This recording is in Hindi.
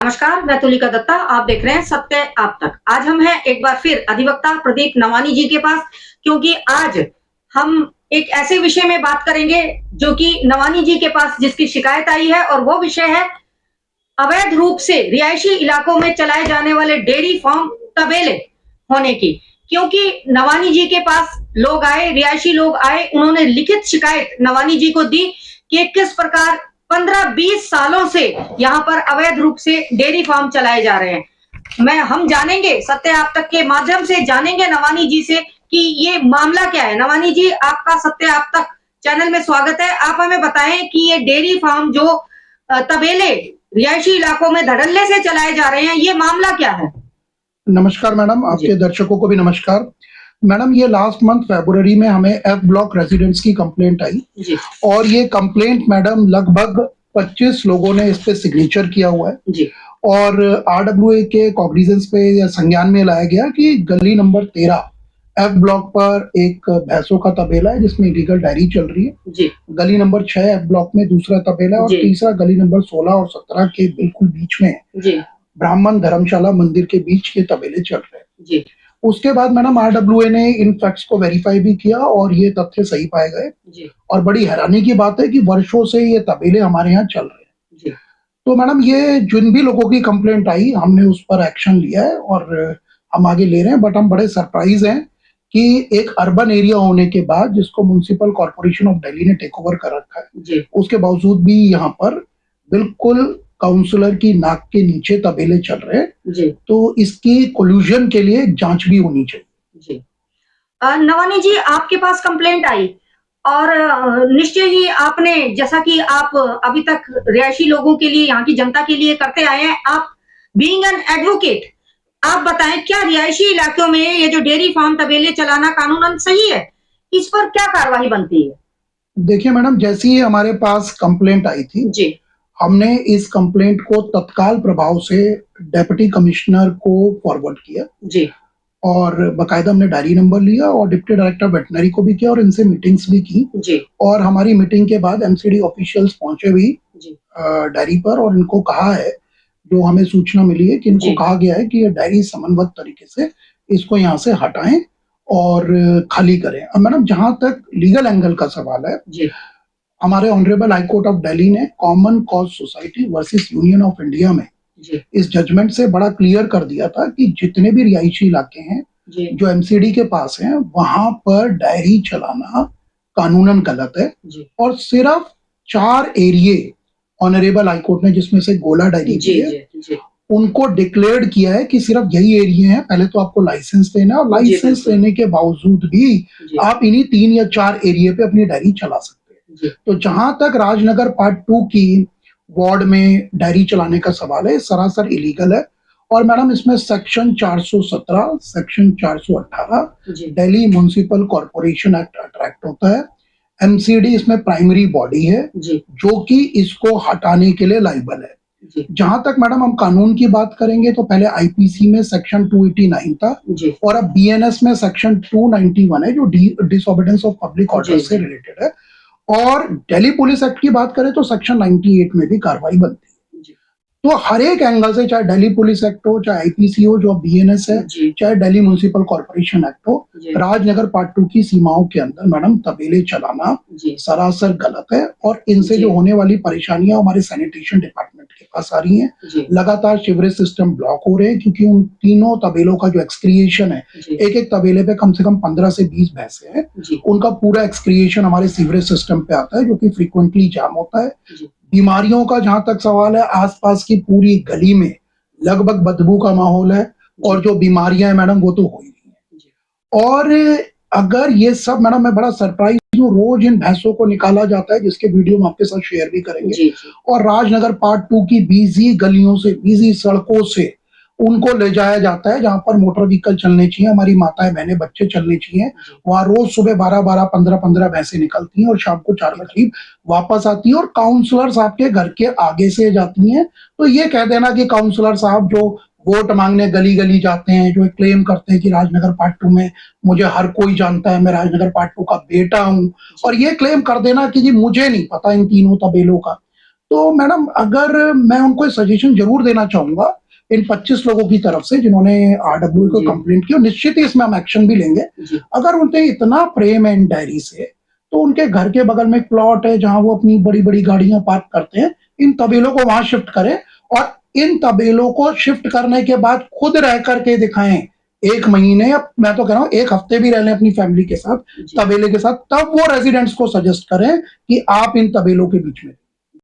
नमस्कार, मैं तुलिका दत्ता। आप देख रहे हैं सत्य आप तक। आज हम हैं एक बार फिर अधिवक्ता प्रदीप नवानी जी के पास, क्योंकि आज हम एक ऐसे विषय में बात करेंगे जो कि नवानी जी के पास जिसकी शिकायत आई है, और वो विषय है अवैध रूप से रिहायशी इलाकों में चलाए जाने वाले डेयरी फार्म तबेले होने की। क्योंकि नवानी जी के पास लोग आए, रिहायशी लोग आए, उन्होंने लिखित शिकायत नवानी जी को दी कि किस प्रकार 15-20 सालों से यहाँ पर अवैध रूप से डेयरी फार्म चलाए जा रहे हैं। हम जानेंगे, सत्य आप तक के माध्यम से जानेंगे नवानी जी से कि ये मामला क्या है। नवानी जी, आपका सत्य आप तक चैनल में स्वागत है। आप हमें बताएं कि ये डेयरी फार्म जो तबेले रिहायशी इलाकों में धड़ल्ले से चलाए जा रहे हैं, ये मामला क्या है? नमस्कार मैडम, आपके दर्शकों को भी नमस्कार। मैडम, ये लास्ट मंथ फरवरी में हमें एफ ब्लॉक रेजिडेंट्स की कंप्लेंट आई जी। और ये कंप्लेंट मैडम लगभग 25 लोगों ने इस पे सिग्नेचर किया हुआ है जी। और आरडब्ल्यूए के कॉग्निजेंस पे या संज्ञान में लाया गया कि गली नंबर 13 एफ ब्लॉक पर एक भैंसों का तबेला है जिसमें इलीगल डायरी चल रही है। जी। गली नंबर 6 एफ ब्लॉक में दूसरा तबेला है और तीसरा गली नंबर 16 और 17 के बिल्कुल बीच में जी। ब्राह्मण धर्मशाला मंदिर के बीच के तबेले चल रहे हैं। जी। उसके बाद मैडम आरडब्ल्यूए ने इन फैक्ट्स को वेरीफाई भी किया और ये तथ्य सही पाए गए और बड़ी हैरानी की बात है कि वर्षों से ये तबेले हमारे यहाँ चल रहे हैं। जी। तो मैडम, ये जिन भी लोगों की कंप्लेंट आई हमने उस पर एक्शन लिया है और हम आगे ले रहे हैं। बट हम बड़े सरप्राइज हैं कि एक अर्बन एरिया होने के बाद जिसको म्युनिसिपल कॉर्पोरेशन ऑफ दिल्ली ने टेक ओवर कर रखा है, उसके बावजूद भी यहाँ पर बिल्कुल काउंसलर की नाक के नीचे तबेले चल रहे हैं। तो इसकी कोल्यूशन के लिए जांच भी होनी चाहिए। जी। नवानी जी, आपके पास कंप्लेंट आई और निश्चय ही आपने, जैसा कि आप अभी तक रिहायशी लोगों के लिए, यहाँ की जनता के लिए करते आए हैं, आप बीइंग एन एडवोकेट, आप बताएं क्या रिहायशी इलाकों में ये जो डेयरी फार्म तबेले चलाना कानूनन सही है? इस पर क्या कार्रवाई बनती है? देखिए मैडम, जैसे ही हमारे पास कंप्लेंट आई थी जी, हमने इस कंप्लेंट को तत्काल प्रभाव से डेप्यूटी कमिश्नर को फॉरवर्ड किया जी, और बकायदा हमने डायरी नंबर लिया और डिप्टी डायरेक्टर वेटनरी को भी किया और इनसे मीटिंग्स भी की। जी। और हमारी मीटिंग के बाद एमसीडी ऑफिशियल्स पहुंचे भी डायरी पर और इनको कहा है, जो हमें सूचना मिली है कि इनको कहा गया है कि ये डायरी समन्वत तरीके से इसको यहाँ से हटाएं और खाली करें। अब मैडम, जहां तक लीगल एंगल का सवाल है, हमारे honourable high court of Delhi ने common cause society versus union of India में इस जजमेंट से बड़ा क्लियर कर दिया था कि जितने भी रिहायशी इलाके हैं जो एमसीडी के पास हैं, वहां पर डायरी चलाना कानूनन गलत है। और सिर्फ 4 एरिये ऑनरेबल हाई कोर्ट ने, जिसमें से गोला डायरी भी है, उनको डिक्लेयर्ड किया है कि सिर्फ यही एरिया है। पहले तो आपको लाइसेंस देना है और लाइसेंस लेने के बावजूद भी आप इन्हीं 3 या 4 एरिया पे अपनी डायरी चला सकते हैं। तो जहां तक राजनगर पार्ट 2 की वार्ड में डायरी चलाने का सवाल है, सरासर इलीगल है। और मैडम, इसमें section 417, section 418 Delhi municipal corporation act attract होता है। एमसीडी इसमें प्राइमरी बॉडी है जो कि इसको हटाने के लिए लायबल है। जहां तक मैडम हम कानून की बात करेंगे तो पहले आईपीसी में सेक्शन 289 था और अब बीएनएस में सेक्शन 291 है जो डिसओबीडियंस ऑफ पब्लिक ऑर्डर से रिलेटेड है। और दिल्ली पुलिस एक्ट की बात करें तो सेक्शन 98 में भी कार्रवाई बनती है। तो हर एक एंगल से, चाहे दिल्ली पुलिस एक्ट हो, चाहे आईपीसी हो जो बीएनएस है, चाहे दिल्ली म्युनिसिपल कॉर्पोरेशन एक्ट हो, राजनगर पार्ट 2 की सीमाओं के अंदर मैडम तबेले चलाना सरासर गलत है। और इनसे जो होने वाली परेशानियां हमारे सैनिटेशन डिपार्टमेंट के पास आ रही हैं। लगातार सीवरेज सिस्टम ब्लॉक हो रहे हैं क्योंकि उन तीनों तबेलों का जो एक्सक्रिएशन है, एक तबेले पे कम से कम 15 से 20 भैंसे हैं, उनका पूरा एक्सक्रिएशन हमारे सीवरेज सिस्टम पे आता है जो कि फ्रीक्वेंटली जाम होता है। बीमारियों का जहां तक सवाल है, आसपास की पूरी गली में लगभग बदबू का माहौल है और जो बीमारियां हैं मैडम वो तो हो ही रही हैं। और अगर ये सब, मैडम मैं बड़ा सरप्राइज हूँ, रोज इन भैंसों को निकाला जाता है जिसके वीडियो हम आपके साथ शेयर भी करेंगे। और राजनगर पार्ट 2 की बिजी गलियों से, बिजी सड़कों से उनको ले जाया जाता है जहां पर मोटर व्हीकल चलने चाहिए, हमारी माताएं बहनें बच्चे चलने चाहिए। वहां रोज सुबह 12-12, 15-15 भैंसें निकलती हैं और शाम को 4 बजे वापस आती हैं और काउंसलर साहब के घर के आगे से जाती हैं। तो ये कह देना कि काउंसलर साहब जो वोट मांगने गली गली जाते हैं, जो क्लेम करते हैं कि राजनगर पार्ट 2 में मुझे हर कोई जानता है, मैं राजनगर पार्ट 2 का बेटा हूं, और ये क्लेम कर देना कि जी मुझे नहीं पता इन तीनों तबेलों का, तो मैडम अगर मैं उनको सजेशन जरूर देना चाहूंगा इन 25 लोगों की तरफ से जिन्होंने आरडब्ल्यू को जी। कंप्लेंट की, और निश्चित ही इसमें हम एक्शन भी लेंगे। जी। अगर उनके इतना प्रेम है इन डायरी से, तो उनके घर के बगल में एक प्लॉट है जहां वो अपनी बड़ी बड़ी गाड़ियां पार्क करते हैं, इन तबेलों को वहां शिफ्ट करें, और इन तबेलों को शिफ्ट करने के बाद खुद रह करके दिखाएं, 1 महीने, या मैं तो कह रहा हूँ 1 हफ्ते भी रह लें अपनी फैमिली के साथ, जी। तबेले के साथ, तब वो रेजिडेंट्स को सजेस्ट करें कि आप इन तबेलों के बीच में